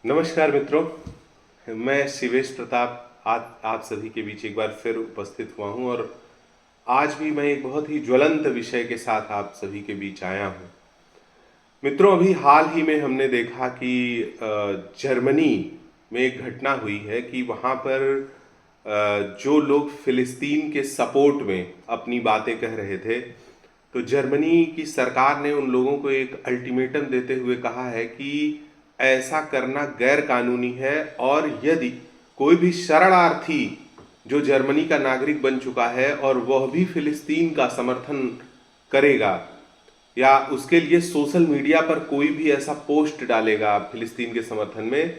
नमस्कार मित्रों, मैं शिवेश प्रताप आज आप सभी के बीच एक बार फिर उपस्थित हुआ हूं और आज भी मैं एक बहुत ही ज्वलंत विषय के साथ आप सभी के बीच आया हूं। मित्रों, अभी हाल ही में हमने देखा कि जर्मनी में एक घटना हुई है कि वहां पर जो लोग फिलिस्तीन के सपोर्ट में अपनी बातें कह रहे थे, तो जर्मनी की सरकार ने उन लोगों को एक अल्टीमेटम देते हुए कहा है कि ऐसा करना गैर कानूनी है और यदि कोई भी शरणार्थी जो जर्मनी का नागरिक बन चुका है और वह भी फिलिस्तीन का समर्थन करेगा या उसके लिए सोशल मीडिया पर कोई भी ऐसा पोस्ट डालेगा फिलिस्तीन के समर्थन में,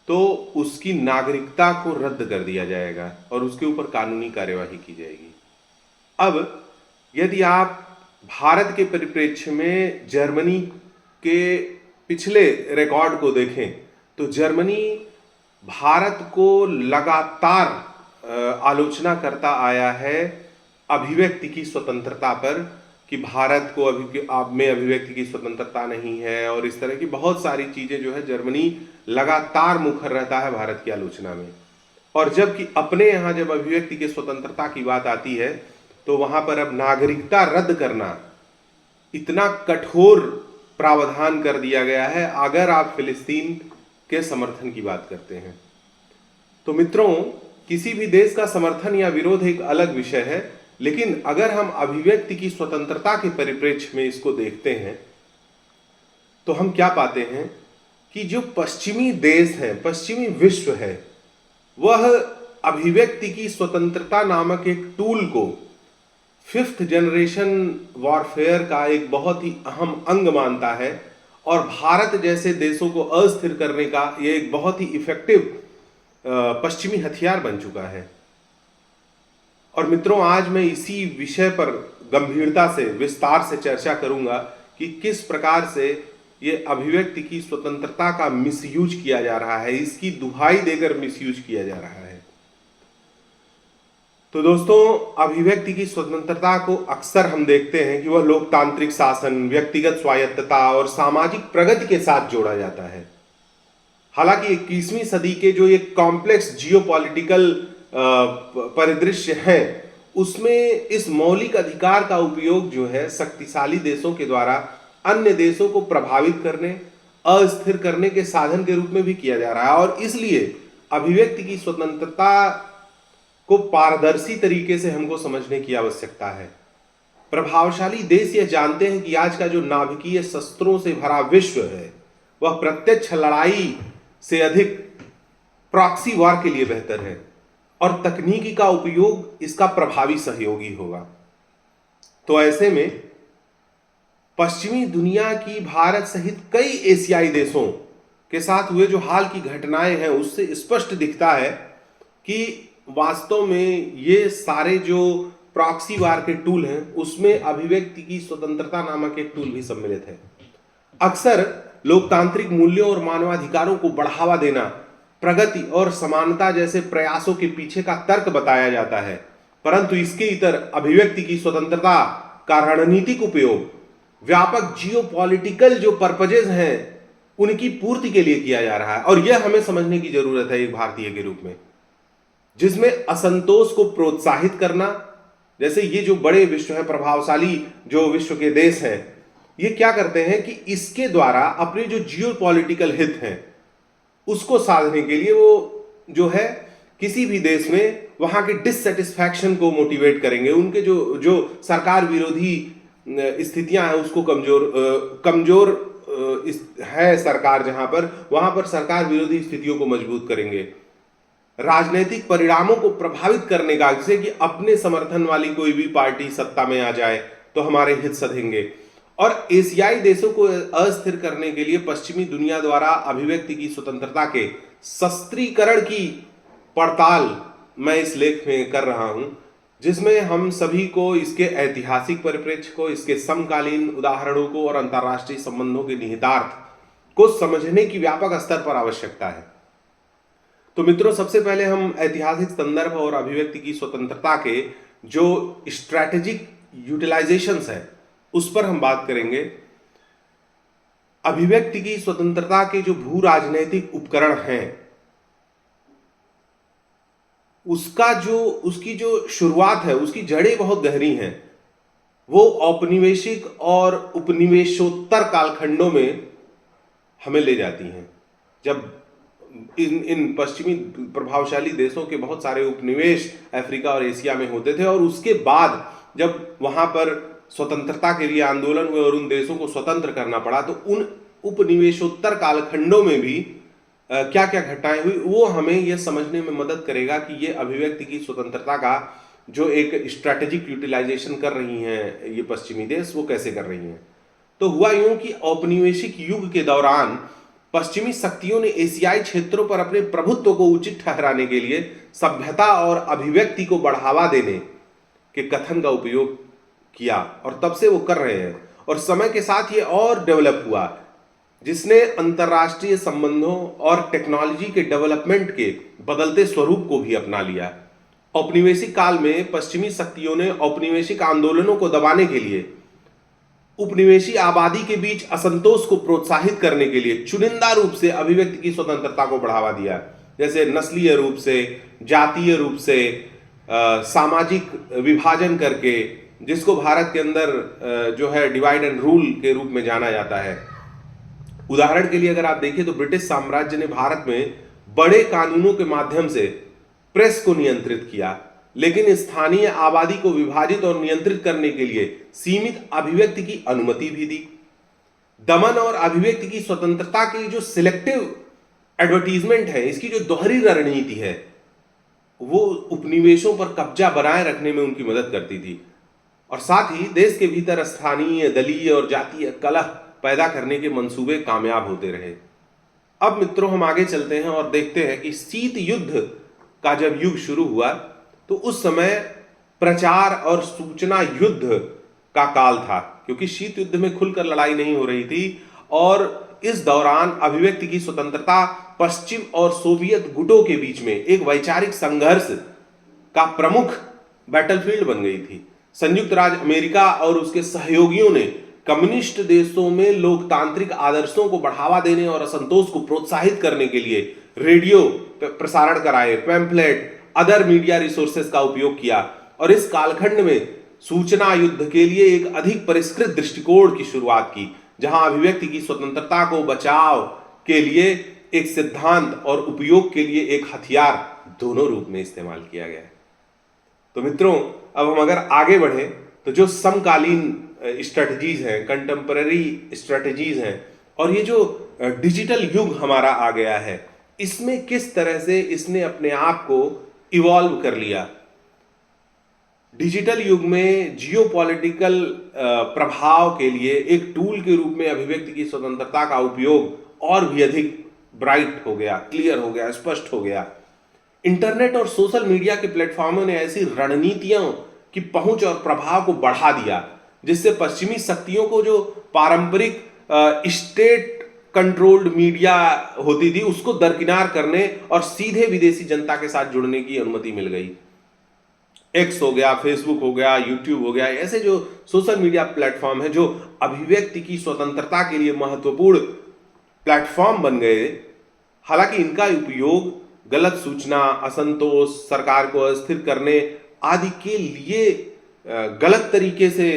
तो उसकी नागरिकता को रद्द कर दिया जाएगा और उसके ऊपर कानूनी कार्यवाही की जाएगी। अब यदि आप भारत के परिप्रेक्ष्य में जर्मनी के पिछले रिकॉर्ड को देखें, तो जर्मनी भारत को लगातार आलोचना करता आया है अभिव्यक्ति की स्वतंत्रता पर कि भारत को अब में अभिव्यक्ति की स्वतंत्रता नहीं है, और इस तरह की बहुत सारी चीजें जो है जर्मनी लगातार मुखर रहता है भारत की आलोचना में। और जबकि अपने यहाँ जब अभिव्यक्ति की स्वतंत्रता की बात आती है तो वहां पर अब नागरिकता रद्द करना इतना कठोर प्रावधान कर दिया गया है अगर आप फिलिस्तीन के समर्थन की बात करते हैं। तो मित्रों, किसी भी देश का समर्थन या विरोध एक अलग विषय है, लेकिन अगर हम अभिव्यक्ति की स्वतंत्रता के परिप्रेक्ष्य में इसको देखते हैं तो हम क्या पाते हैं कि जो पश्चिमी देश है, पश्चिमी विश्व है, वह अभिव्यक्ति की स्वतंत्रता नामक एक टूल को फिफ्थ जनरेशन वॉरफेयर का एक बहुत ही अहम अंग मानता है और भारत जैसे देशों को अस्थिर करने का यह एक बहुत ही इफेक्टिव पश्चिमी हथियार बन चुका है। और मित्रों, आज मैं इसी विषय पर गंभीरता से विस्तार से चर्चा करूंगा कि किस प्रकार से ये अभिव्यक्ति की स्वतंत्रता का मिसयूज किया जा रहा है, इसकी दुहाई देकर मिसयूज किया जा रहा है। तो दोस्तों, अभिव्यक्ति की स्वतंत्रता को अक्सर हम देखते हैं कि वह लोकतांत्रिक शासन, व्यक्तिगत स्वायत्तता और सामाजिक प्रगति के साथ जोड़ा जाता है। हालांकि 21वीं सदी के जो एक कॉम्प्लेक्स जियोपॉलिटिकल परिदृश्य है, उसमें इस मौलिक अधिकार का उपयोग जो है शक्तिशाली देशों के द्वारा अन्य देशों को प्रभावित करने, अस्थिर करने के साधन के रूप में भी किया जा रहा है। और इसलिए अभिव्यक्ति की स्वतंत्रता को पारदर्शी तरीके से हमको समझने की आवश्यकता है। प्रभावशाली देश यह जानते हैं कि आज का जो नाभिकीय शस्त्रों से भरा विश्व है, वह प्रत्यक्ष लड़ाई से अधिक प्रॉक्सी वॉर के लिए बेहतर है और तकनीकी का उपयोग इसका प्रभावी सहयोगी होगा। तो ऐसे में पश्चिमी दुनिया की भारत सहित कई एशियाई देशों के साथ हुए जो हाल की घटनाएं हैं, उससे स्पष्ट दिखता है कि वास्तव में ये सारे जो प्रॉक्सी वार के टूल हैं, उसमें अभिव्यक्ति की स्वतंत्रता नामक एक टूल भी सम्मिलित है। अक्सर लोकतांत्रिक मूल्यों और मानवाधिकारों को बढ़ावा देना, प्रगति और समानता जैसे प्रयासों के पीछे का तर्क बताया जाता है, परंतु इसके इतर अभिव्यक्ति की स्वतंत्रता का रणनीतिक उपयोग व्यापक जियोपॉलिटिकल जो पर्पजेज हैं उनकी पूर्ति के लिए किया जा रहा है। और यह हमें समझने की जरूरत है एक भारतीय के रूप में, जिसमें असंतोष को प्रोत्साहित करना, जैसे ये जो बड़े विश्व हैं, प्रभावशाली जो विश्व के देश हैं, ये क्या करते हैं कि इसके द्वारा अपने जो जियोपॉलिटिकल हित हैं उसको साधने के लिए वो जो है किसी भी देश में वहां के डिससेटिस्फैक्शन को मोटिवेट करेंगे, उनके जो जो सरकार विरोधी स्थितियां हैं उसको कमजोर है सरकार जहां पर, वहां पर सरकार विरोधी स्थितियों को मजबूत करेंगे। राजनीतिक परिणामों को प्रभावित करने का, जैसे कि अपने समर्थन वाली कोई भी पार्टी सत्ता में आ जाए तो हमारे हित सधेंगे। और एशियाई देशों को अस्थिर करने के लिए पश्चिमी दुनिया द्वारा अभिव्यक्ति की स्वतंत्रता के शस्त्रीकरण की पड़ताल मैं इस लेख में कर रहा हूं, जिसमें हम सभी को इसके ऐतिहासिक परिप्रेक्ष्य को, इसके समकालीन उदाहरणों को और अंतर्राष्ट्रीय संबंधों के निहितार्थ को समझने की व्यापक स्तर पर आवश्यकता है। तो मित्रों, सबसे पहले हम ऐतिहासिक संदर्भ और अभिव्यक्ति की स्वतंत्रता के जो स्ट्रैटेजिक यूटिलाइजेशंस है उस पर हम बात करेंगे। अभिव्यक्ति की स्वतंत्रता के जो भू राजनैतिक उपकरण हैं, उसकी जो शुरुआत है, उसकी जड़ें बहुत गहरी हैं। वो औपनिवेशिक और उपनिवेशोत्तर कालखंडों में हमें ले जाती हैं, जब इन पश्चिमी प्रभावशाली देशों के बहुत सारे उपनिवेश अफ्रीका और एशिया में होते थे, और उसके बाद जब वहां पर स्वतंत्रता के लिए आंदोलन हुए और उन देशों को स्वतंत्र करना पड़ा, तो उन उपनिवेशोत्तर कालखंडों में भी क्या क्या घटनाएं हुई, वो हमें यह समझने में मदद करेगा कि ये अभिव्यक्ति की स्वतंत्रता का जो एक स्ट्रैटेजिक यूटिलाइजेशन कर रही हैं ये पश्चिमी देश, वो कैसे कर रही हैं। तो हुआ यूं कि औपनिवेशिक युग के दौरान पश्चिमी शक्तियों ने एशियाई क्षेत्रों पर अपने प्रभुत्व को उचित ठहराने के लिए सभ्यता और अभिव्यक्ति को बढ़ावा देने के कथन का उपयोग किया, और तब से वो कर रहे हैं। और समय के साथ ये और डेवलप हुआ, जिसने अंतर्राष्ट्रीय संबंधों और टेक्नोलॉजी के डेवलपमेंट के बदलते स्वरूप को भी अपना लिया। औपनिवेशिक काल में पश्चिमी शक्तियों ने औपनिवेशिक आंदोलनों को दबाने के लिए, उपनिवेशी आबादी के बीच असंतोष को प्रोत्साहित करने के लिए चुनिंदा रूप से अभिव्यक्ति की स्वतंत्रता को बढ़ावा दिया, जैसे नस्लीय रूप से, जातीय रूप से, सामाजिक विभाजन करके, जिसको भारत के अंदर जो है डिवाइड एंड रूल के रूप में जाना जाता है। उदाहरण के लिए अगर आप देखें तो ब्रिटिश साम्राज्य ने भारत में बड़े कानूनों के माध्यम से प्रेस को नियंत्रित किया, लेकिन स्थानीय आबादी को विभाजित और नियंत्रित करने के लिए सीमित अभिव्यक्ति की अनुमति भी दी। दमन और अभिव्यक्ति की स्वतंत्रता की जो सिलेक्टिव एडवर्टीजमेंट है, इसकी जो दोहरी रणनीति है, वो उपनिवेशों पर कब्जा बनाए रखने में उनकी मदद करती थी, और साथ ही देश के भीतर स्थानीय, दलीय और जातीय कलह पैदा करने के मंसूबे कामयाब होते रहे। अब मित्रों, हम आगे चलते हैं और देखते हैं कि शीत युद्ध का जब युग शुरू हुआ, तो उस समय प्रचार और सूचना युद्ध का काल था, क्योंकि शीत युद्ध में खुलकर लड़ाई नहीं हो रही थी, और इस दौरान अभिव्यक्ति की स्वतंत्रता पश्चिम और सोवियत गुटों के बीच में एक वैचारिक संघर्ष का प्रमुख बैटलफील्ड बन गई थी। संयुक्त राज्य अमेरिका और उसके सहयोगियों ने कम्युनिस्ट देशों में लोकतांत्रिक आदर्शों को बढ़ावा देने और असंतोष को प्रोत्साहित करने के लिए रेडियो प्रसारण कराए, पैम्फलेट, अदर मीडिया रिसोर्सेज का उपयोग किया, और इस कालखंड में सूचना युद्ध के लिए एक अधिक परिष्कृत दृष्टिकोण की शुरुआत की, जहां अभिव्यक्ति की स्वतंत्रता को बचाव के लिए एक सिद्धांत और उपयोग के लिए एक हथियार दोनों रूप में इस्तेमाल किया गया है। तो मित्रों, अब हम अगर आगे बढ़े तो जो समकालीन स्ट्रेटजीज हैं, कंटेम्पररी स्ट्रेटजीज हैं, और ये जो डिजिटल युग हमारा आ गया है, इसमें किस तरह से इसने अपने आप को इवॉल्व कर लिया। डिजिटल युग में जियोपॉलिटिकल प्रभाव के लिए एक टूल के रूप में अभिव्यक्ति की स्वतंत्रता का उपयोग और भी अधिक ब्राइट हो गया, क्लियर हो गया, स्पष्ट हो गया। इंटरनेट और सोशल मीडिया के प्लेटफॉर्मों ने ऐसी रणनीतियों की पहुंच और प्रभाव को बढ़ा दिया, जिससे पश्चिमी शक्तियों को जो पारंपरिक स्टेट कंट्रोल्ड मीडिया होती थी, उसको दरकिनार करने और सीधे विदेशी जनता के साथ जुड़ने की अनुमति मिल गई। एक्स हो गया, फेसबुक हो गया, यूट्यूब हो गया, ऐसे जो सोशल मीडिया प्लेटफॉर्म है, जो अभिव्यक्ति की स्वतंत्रता के लिए महत्वपूर्ण प्लेटफॉर्म बन गए। हालांकि इनका उपयोग गलत सूचना, असंतोष, सरकार को अस्थिर करने आदि के लिए गलत तरीके से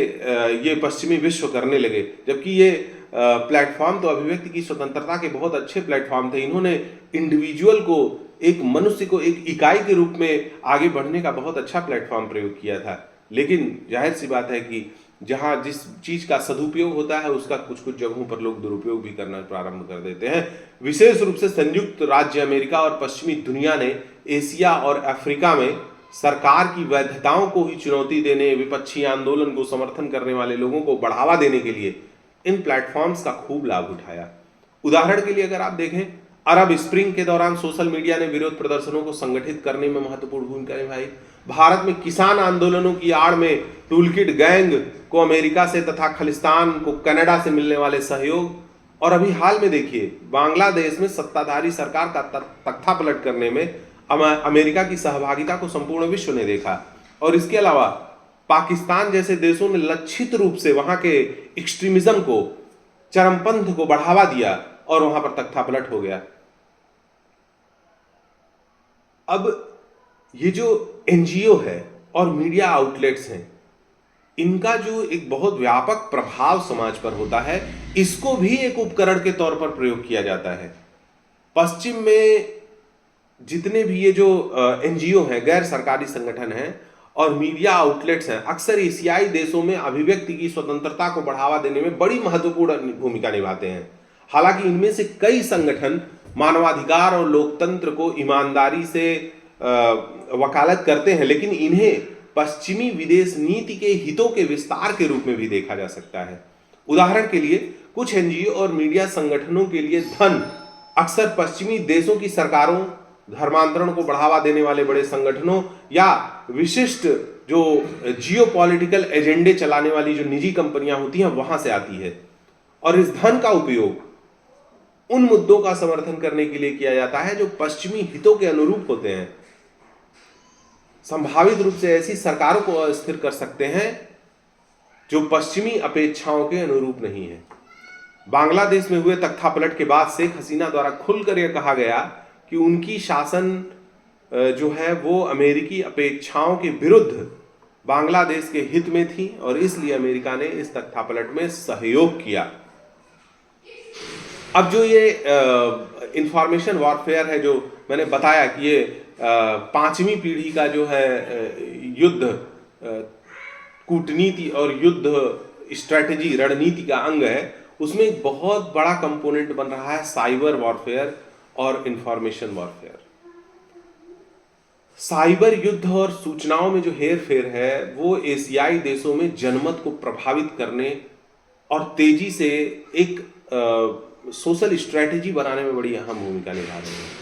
ये पश्चिमी विश्व करने लगे, जबकि ये प्लेटफॉर्म तो अभिव्यक्ति की स्वतंत्रता के बहुत अच्छे प्लेटफॉर्म थे। इन्होंने इंडिविजुअल को, एक मनुष्य को एक इकाई के रूप में आगे बढ़ने का बहुत अच्छा प्लेटफॉर्म प्रयोग किया था। लेकिन जाहिर सी बात है कि जहां जिस चीज का सदुपयोग होता है, उसका कुछ कुछ जगहों पर लोग दुरुपयोग भी करना प्रारंभ कर देते हैं। विशेष रूप से संयुक्त राज्य अमेरिका और पश्चिमी दुनिया ने एशिया और अफ्रीका में सरकार की वैधताओं को ही चुनौती देने, विपक्षी आंदोलन को समर्थन करने वाले लोगों को बढ़ावा देने के लिए इन प्लेटफॉर्म्स का खूब लाभ उठाया। उदाहरण के लिए अगर आप देखें, अरब स्प्रिंग के दौरान सोशल मीडिया ने विरोध प्रदर्शनों को संगठित करने में महत्वपूर्ण भूमिका निभाई। भारत में किसान आंदोलनों की आड़ में टूलकिट गैंग को अमेरिका से तथा खालिस्तान को कनाडा से मिलने वाले सहयोग, और अभी हाल में देखिए बांग्लादेश में सत्ताधारी सरकार का तख्ता पलट करने में अमेरिका की सहभागिता को संपूर्ण विश्व ने देखा। और इसके अलावा पाकिस्तान जैसे देशों ने लक्षित रूप से वहां के एक्सट्रीमिज्म को चरमपंथ को बढ़ावा दिया और वहां पर तख्तापलट हो गया। अब ये जो एनजीओ है और मीडिया आउटलेट्स हैं, इनका जो एक बहुत व्यापक प्रभाव समाज पर होता है, इसको भी एक उपकरण के तौर पर प्रयोग किया जाता है। पश्चिम में जितने भी ये जो एनजीओ हैं, गैर सरकारी संगठन हैं और मीडिया आउटलेट्स हैं, अक्सर एशियाई देशों में अभिव्यक्ति की स्वतंत्रता को बढ़ावा देने में बड़ी महत्वपूर्ण भूमिका निभाते हैं। हालांकि इनमें से कई संगठन मानवाधिकार और लोकतंत्र को ईमानदारी से वकालत करते हैं, लेकिन इन्हें पश्चिमी विदेश नीति के हितों के विस्तार के रूप में भी देखा जा सकता है। उदाहरण के लिए कुछ एनजीओ और मीडिया संगठनों के लिए धन अक्सर पश्चिमी देशों की सरकारों, धर्मांतरण को बढ़ावा देने वाले बड़े संगठनों या विशिष्ट जो जियोपॉलिटिकल एजेंडे चलाने वाली जो निजी कंपनियां होती हैं, वहां से आती है। और इस धन का उपयोग उन मुद्दों का समर्थन करने के लिए किया जाता है जो पश्चिमी हितों के अनुरूप होते हैं, संभावित रूप से ऐसी सरकारों को अस्थिर कर सकते हैं जो पश्चिमी अपेक्षाओं के अनुरूप नहीं है। बांग्लादेश में हुए तख्तापलट के बाद शेख हसीना द्वारा खुलकर यह कहा गया कि उनकी शासन जो है वो अमेरिकी अपेक्षाओं के विरुद्ध बांग्लादेश के हित में थी और इसलिए अमेरिका ने इस तख्तापलट में सहयोग किया। अब जो ये इंफॉर्मेशन वॉरफेयर है, जो मैंने बताया कि ये पांचवी पीढ़ी का जो है युद्ध कूटनीति और युद्ध स्ट्रेटजी, रणनीति का अंग है, उसमें एक बहुत बड़ा कंपोनेंट बन रहा है साइबर वॉरफेयर और इंफॉर्मेशन वॉरफेयर। साइबर युद्ध और सूचनाओं में जो हेर फेर है वो एशियाई देशों में जनमत को प्रभावित करने और तेजी से एक सोशल स्ट्रेटजी बनाने में बड़ी अहम भूमिका निभा रहे हैं।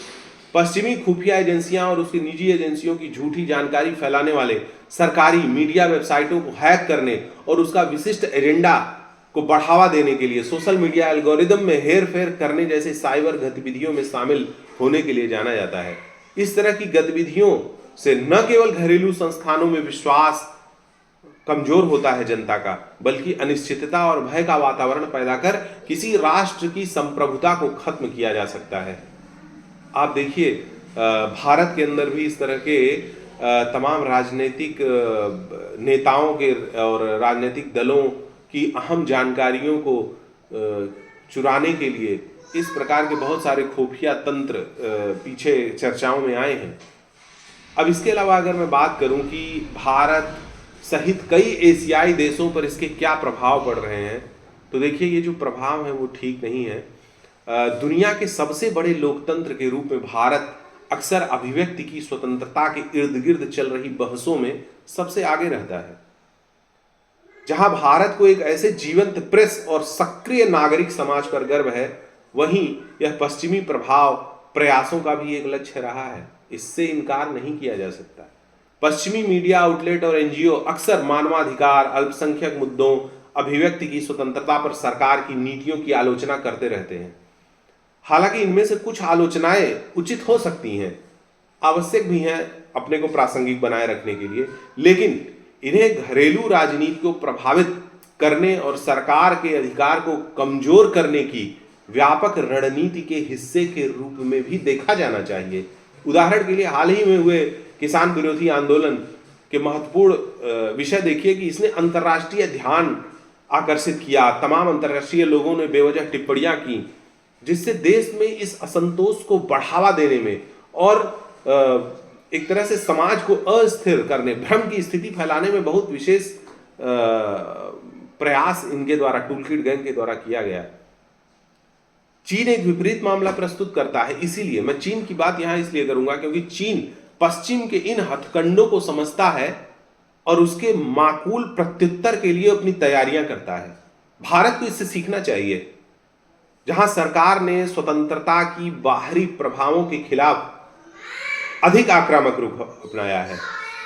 पश्चिमी खुफिया एजेंसियां और उसकी निजी एजेंसियों की झूठी जानकारी फैलाने वाले सरकारी मीडिया वेबसाइटों को हैक करने और उसका विशिष्ट एजेंडा को बढ़ावा देने के लिए सोशल मीडिया एल्गोरिदम में हेर फेर करने जैसे साइबर गतिविधियों में शामिल होने के लिए जाना जाता है। इस तरह की गतिविधियों से न केवल घरेलू संस्थानों में विश्वास कमजोर होता है जनता का, बल्कि अनिश्चितता और भय का वातावरण पैदा कर किसी राष्ट्र की संप्रभुता को खत्म किया जा सकता है। आप देखिए भारत के अंदर भी इस तरह के तमाम राजनीतिक नेताओं के और राजनीतिक दलों की अहम जानकारियों को चुराने के लिए इस प्रकार के बहुत सारे खुफिया तंत्र पीछे चर्चाओं में आए हैं। अब इसके अलावा अगर मैं बात करूं कि भारत सहित कई एशियाई देशों पर इसके क्या प्रभाव पड़ रहे हैं, तो देखिए ये जो प्रभाव है वो ठीक नहीं है। दुनिया के सबसे बड़े लोकतंत्र के रूप में भारत अक्सर अभिव्यक्ति की स्वतंत्रता के इर्द गिर्द चल रही बहसों में सबसे आगे रहता है। जहां भारत को एक ऐसे जीवंत प्रेस और सक्रिय नागरिक समाज पर गर्व है, वहीं यह पश्चिमी प्रभाव प्रयासों का भी एक लक्ष्य रहा है, इससे इनकार नहीं किया जा सकता। पश्चिमी मीडिया आउटलेट और एनजीओ अक्सर मानवाधिकार, अल्पसंख्यक मुद्दों, अभिव्यक्ति की स्वतंत्रता पर सरकार की नीतियों की आलोचना करते रहते हैं। हालांकि इनमें से कुछ आलोचनाएं उचित हो सकती हैं, आवश्यक भी हैं अपने को प्रासंगिक बनाए रखने के लिए, लेकिन इन्हें घरेलू राजनीति को प्रभावित करने और सरकार के अधिकार को कमजोर करने की व्यापक रणनीति के हिस्से के रूप में भी देखा जाना चाहिए। उदाहरण के लिए हाल ही में हुए किसान विरोधी आंदोलन के महत्वपूर्ण विषय देखिए कि इसने अंतर्राष्ट्रीय ध्यान आकर्षित किया। तमाम अंतर्राष्ट्रीय लोगों ने बेवजह टिप्पणियां की, जिससे देश में इस असंतोष को बढ़ावा देने में और एक तरह से समाज को अस्थिर करने, भ्रम की स्थिति फैलाने में बहुत विशेष प्रयास इनके द्वारा, टूलकिट गैंग के द्वारा किया गया। चीन एक विपरीत मामला प्रस्तुत करता है, इसीलिए मैं चीन की बात यहां इसलिए करूंगा क्योंकि चीन पश्चिम के इन हथकंडों को समझता है और उसके माकूल प्रत्युत्तर के लिए अपनी तैयारियां करता है। भारत को इससे सीखना चाहिए। जहां सरकार ने स्वतंत्रता की बाहरी प्रभावों के खिलाफ अधिक आक्रामक रुख अपनाया है,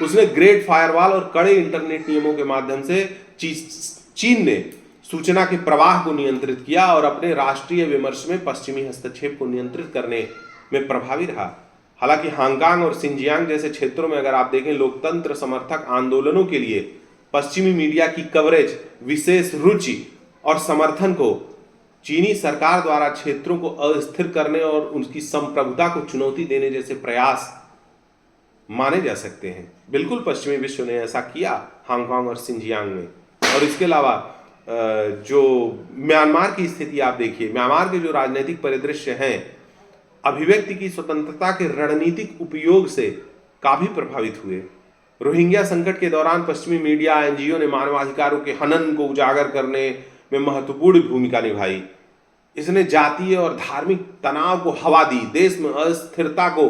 उसने ग्रेट फायरवॉल और कड़े इंटरनेट नियमों के माध्यम से चीन ने सूचना के प्रवाह को नियंत्रित किया और अपने राष्ट्रीय विमर्श में पश्चिमी हस्तक्षेप को नियंत्रित करने में प्रभावी रहा। हालांकि हांगकांग और सिंजियांग जैसे क्षेत्रों में अगर आप देखें, लोकतंत्र समर्थक आंदोलनों के लिए पश्चिमी मीडिया की कवरेज, विशेष रुचि और समर्थन को चीनी सरकार द्वारा क्षेत्रों को अस्थिर करने और उनकी संप्रभुता को चुनौती देने जैसे प्रयास माने जा सकते हैं। बिल्कुल पश्चिमी विश्व ने ऐसा किया हांगकांग और सिंजियांग में। और इसके अलावा जो म्यांमार की स्थिति आप देखिए, म्यांमार के जो राजनीतिक परिदृश्य हैं, अभिव्यक्ति की स्वतंत्रता के रणनीतिक उपयोग से काफी प्रभावित हुए। रोहिंग्या संकट के दौरान पश्चिमी मीडिया, एनजीओ ने मानवाधिकारों के हनन को उजागर करने में महत्वपूर्ण भूमिका निभाई। इसने जातीय और धार्मिक तनाव को हवा दी, देश में अस्थिरता को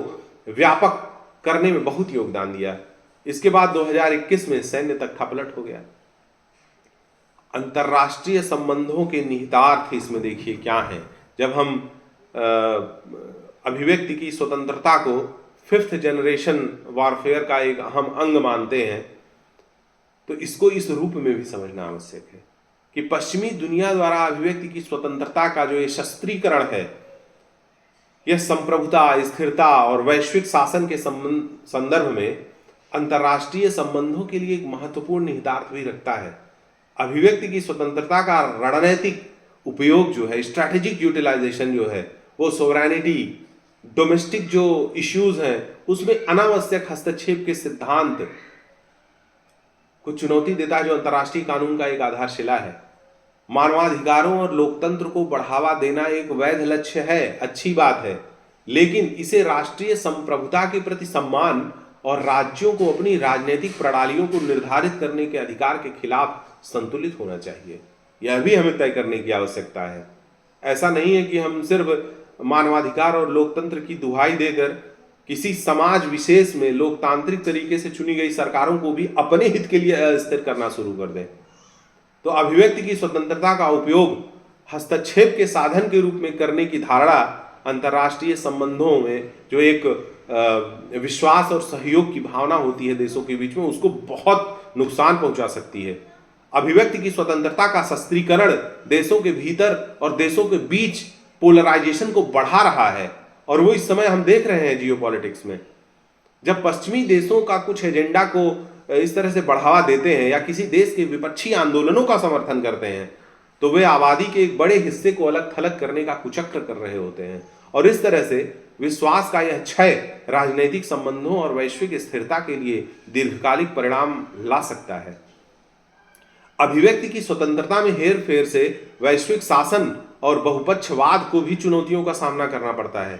व्यापक करने में बहुत योगदान दिया। इसके बाद 2021 में सैन्य तख्तापलट हो गया। अंतर्राष्ट्रीय संबंधों के निहितार्थ इसमें देखिए क्या है। जब हम अभिव्यक्ति की स्वतंत्रता को 5th जनरेशन वॉरफेयर का एक अहम अंग मानते हैं, तो इसको इस रूप में भी समझना आवश्यक है कि पश्चिमी दुनिया द्वारा अभिव्यक्ति की स्वतंत्रता का जो ये शस्त्रीकरण है, यह संप्रभुता, स्थिरता और वैश्विक शासन के संदर्भ में अंतर्राष्ट्रीय संबंधों के लिए एक महत्वपूर्ण निहितार्थ भी रखता है। अभिव्यक्ति की स्वतंत्रता का रणनीतिक उपयोग जो है, स्ट्रैटेजिक यूटिलाइजेशन जो है, वो सोवरेनिटी, डोमेस्टिक जो इश्यूज हैं उसमें अनावश्यक हस्तक्षेप के सिद्धांत को चुनौती देता है, जो अंतर्राष्ट्रीय कानून का एक आधारशिला है। मानवाधिकारों और लोकतंत्र को बढ़ावा देना एक वैध लक्ष्य है, अच्छी बात है, लेकिन इसे राष्ट्रीय संप्रभुता के प्रति सम्मान और राज्यों को अपनी राजनीतिक प्रणालियों को निर्धारित करने के अधिकार के खिलाफ संतुलित होना चाहिए। यह भी हमें तय करने की आवश्यकता है। ऐसा नहीं है कि हम सिर्फ मानवाधिकार और लोकतंत्र की दुहाई देकर किसी समाज विशेष में लोकतांत्रिक तरीके से चुनी गई सरकारों को भी अपने हित के लिए अस्थिर करना शुरू कर दें। तो अभिव्यक्ति की स्वतंत्रता का उपयोग हस्तक्षेप के साधन के रूप में करने की धारणा अंतर्राष्ट्रीय संबंधों में जो एक विश्वास और सहयोग की भावना होती है देशों के बीच में, उसको बहुत नुकसान पहुंचा सकती है। अभिव्यक्ति की स्वतंत्रता का शस्त्रीकरण देशों के भीतर और देशों के बीच पोलराइजेशन को बढ़ा रहा है, और वो इस समय हम देख रहे हैं जियोपॉलिटिक्स में। जब पश्चिमी देशों का कुछ एजेंडा को इस तरह से बढ़ावा देते हैं या किसी देश के विपक्षी आंदोलनों का समर्थन करते हैं, तो वे आबादी के एक बड़े हिस्से को अलग थलग करने का कुचक्र कर रहे होते हैं, और इस तरह से विश्वास का यह क्षय राजनीतिक संबंधों और वैश्विक स्थिरता के लिए दीर्घकालिक परिणाम ला सकता है। अभिव्यक्ति की स्वतंत्रता में हेरफेर से वैश्विक शासन और बहुपक्षवाद को भी चुनौतियों का सामना करना पड़ता है।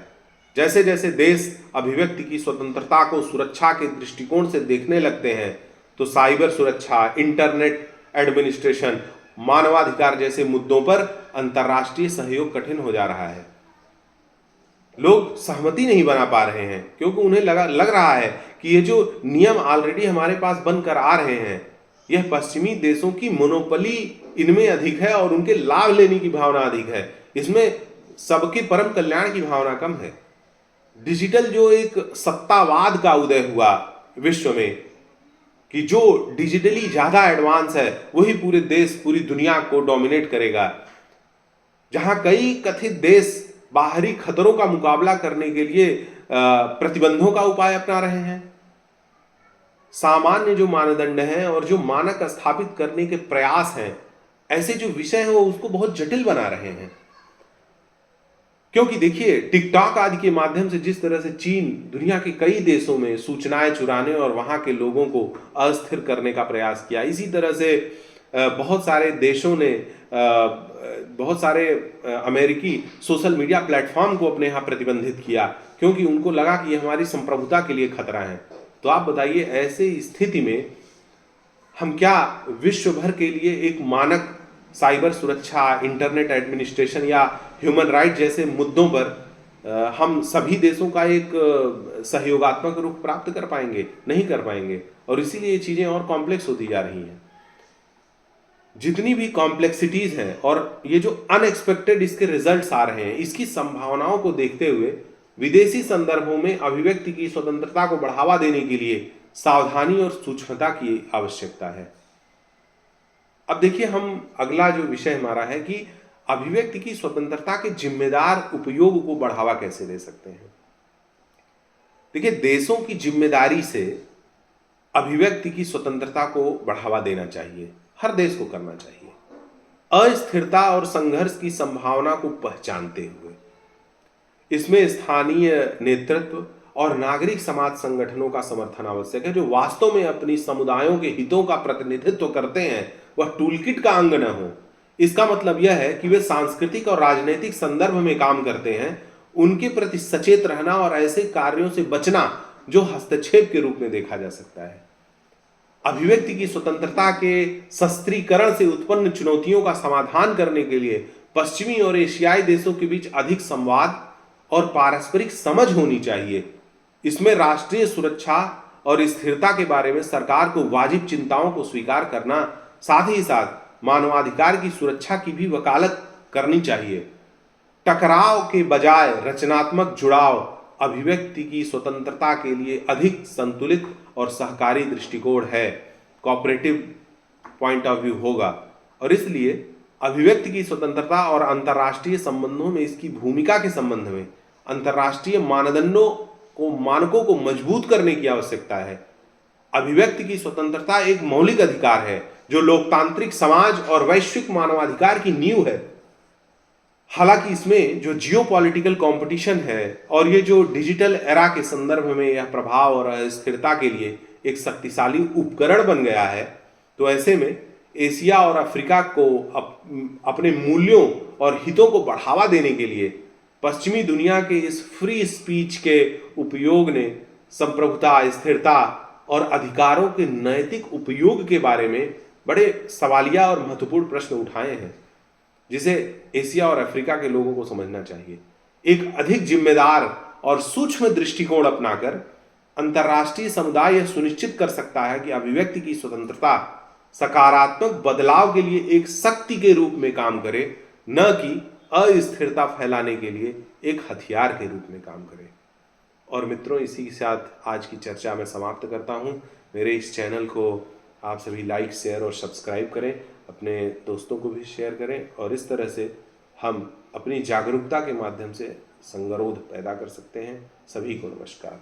जैसे जैसे देश अभिव्यक्ति की स्वतंत्रता को सुरक्षा के दृष्टिकोण से देखने लगते हैं, तो साइबर सुरक्षा, इंटरनेट एडमिनिस्ट्रेशन, मानवाधिकार जैसे मुद्दों पर अंतर्राष्ट्रीय सहयोग कठिन हो जा रहा है। लोग सहमति नहीं बना पा रहे हैं क्योंकि उन्हें लग रहा है कि ये जो नियम ऑलरेडी हमारे पास बनकर आ रहे हैं, यह पश्चिमी देशों की मोनोपोली इनमें अधिक है और उनके लाभ लेने की भावना अधिक है। इसमें सबके परम कल्याण की भावना कम है। डिजिटल जो एक सत्तावाद का उदय हुआ विश्व में कि जो डिजिटली ज्यादा एडवांस है वही पूरे देश, पूरी दुनिया को डोमिनेट करेगा, जहां कई कथित देश बाहरी खतरों का मुकाबला करने के लिए प्रतिबंधों का उपाय अपना रहे हैं। सामान्य जो मानदंड हैं और जो मानक स्थापित करने के प्रयास हैं, ऐसे जो विषय हैं वो उसको बहुत जटिल बना रहे हैं। क्योंकि देखिए, टिकटॉक आदि के माध्यम से जिस तरह से चीन दुनिया के कई देशों में सूचनाएं चुराने और वहां के लोगों को अस्थिर करने का प्रयास किया, इसी तरह से बहुत सारे देशों ने, बहुत सारे अमेरिकी सोशल मीडिया प्लेटफॉर्म को अपने यहाँ प्रतिबंधित किया क्योंकि उनको लगा कि ये हमारी संप्रभुता के लिए खतरा है। तो आप बताइए, ऐसे स्थिति में हम क्या विश्व भर के लिए एक मानक साइबर सुरक्षा, इंटरनेट एडमिनिस्ट्रेशन या ह्यूमन राइट जैसे मुद्दों पर हम सभी देशों का एक सहयोगात्मक रुख प्राप्त कर पाएंगे? नहीं कर पाएंगे। और इसीलिए ये चीजें और कॉम्प्लेक्स होती जा रही हैं। जितनी भी कॉम्प्लेक्सिटीज हैं और ये जो अनएक्सपेक्टेड इसके रिजल्ट्स आ रहे हैं, इसकी संभावनाओं को देखते हुए विदेशी संदर्भों में अभिव्यक्ति की स्वतंत्रता को बढ़ावा देने के लिए सावधानी और सूक्ष्मता की आवश्यकता है। अब देखिए, हम अगला जो विषय हमारा है कि अभिव्यक्ति की स्वतंत्रता के जिम्मेदार उपयोग को बढ़ावा कैसे दे सकते हैं। देखिए, देशों की जिम्मेदारी से अभिव्यक्ति की स्वतंत्रता को बढ़ावा देना चाहिए, हर देश को करना चाहिए। अस्थिरता और संघर्ष की संभावना को पहचानते हुए। इसमें स्थानीय नेतृत्व और नागरिक समाज संगठनों का समर्थन आवश्यक है, जो वास्तव में अपनी समुदायों के हितों का प्रतिनिधित्व करते हैं। वह टूलकिट का अंग न हो। इसका मतलब यह है कि वे सांस्कृतिक और राजनीतिक संदर्भ में काम करते हैं। उनके प्रति सचेत रहना और ऐसे कार्यों से बचना जो हस्तक्षेप के रूप में देखा जा सकता है। अभिव्यक्ति की स्वतंत्रता के शस्त्रीकरण से उत्पन्न चुनौतियों का समाधान करने के लिए पश्चिमी और एशियाई देशों के बीच अधिक संवाद और पारस्परिक समझ होनी चाहिए। इसमें राष्ट्रीय सुरक्षा और स्थिरता के बारे में सरकार को वाजिब चिंताओं को स्वीकार करना, साथ ही साथ मानवाधिकार की सुरक्षा की भी वकालत करनी चाहिए। टकराव के बजाय रचनात्मक जुड़ाव अभिव्यक्ति की स्वतंत्रता के लिए अधिक संतुलित और सहकारी दृष्टिकोण है, कोऑपरेटिव पॉइंट ऑफ व्यू होगा। और इसलिए अभिव्यक्ति की स्वतंत्रता और अंतर्राष्ट्रीय संबंधों में इसकी भूमिका के संबंध में अंतर्राष्ट्रीय मानकों को मजबूत करने की आवश्यकता है। अभिव्यक्ति की स्वतंत्रता एक मौलिक अधिकार है जो लोकतांत्रिक समाज और वैश्विक मानवाधिकार की नींव है। हालांकि इसमें जो जियोपॉलिटिकल कंपटीशन है और ये जो डिजिटल एरा के संदर्भ में यह प्रभाव और अस्थिरता के लिए एक शक्तिशाली उपकरण बन गया है, तो ऐसे में एशिया और अफ्रीका को अपने मूल्यों और हितों को बढ़ावा देने के लिए पश्चिमी दुनिया के इस फ्री स्पीच के उपयोग ने संप्रभुता, स्थिरता और अधिकारों के नैतिक उपयोग के बारे में बड़े सवालिया और महत्वपूर्ण प्रश्न उठाए हैं, जिसे एशिया और अफ्रीका के लोगों को समझना चाहिए। एक अधिक जिम्मेदार और सूक्ष्म दृष्टिकोण अपनाकर अंतर्राष्ट्रीय समुदाय यह सुनिश्चित कर सकता है कि अभिव्यक्ति की स्वतंत्रता सकारात्मक बदलाव के लिए एक शक्ति के रूप में काम करे, न कि अस्थिरता फैलाने के लिए एक हथियार के रूप में काम करे। और मित्रों, इसी के साथ आज की चर्चा मैं समाप्त करता हूं। मेरे इस चैनल को आप सभी लाइक, शेयर और सब्सक्राइब करें, अपने दोस्तों को भी शेयर करें, और इस तरह से हम अपनी जागरूकता के माध्यम से संगरोध पैदा कर सकते हैं। सभी को नमस्कार।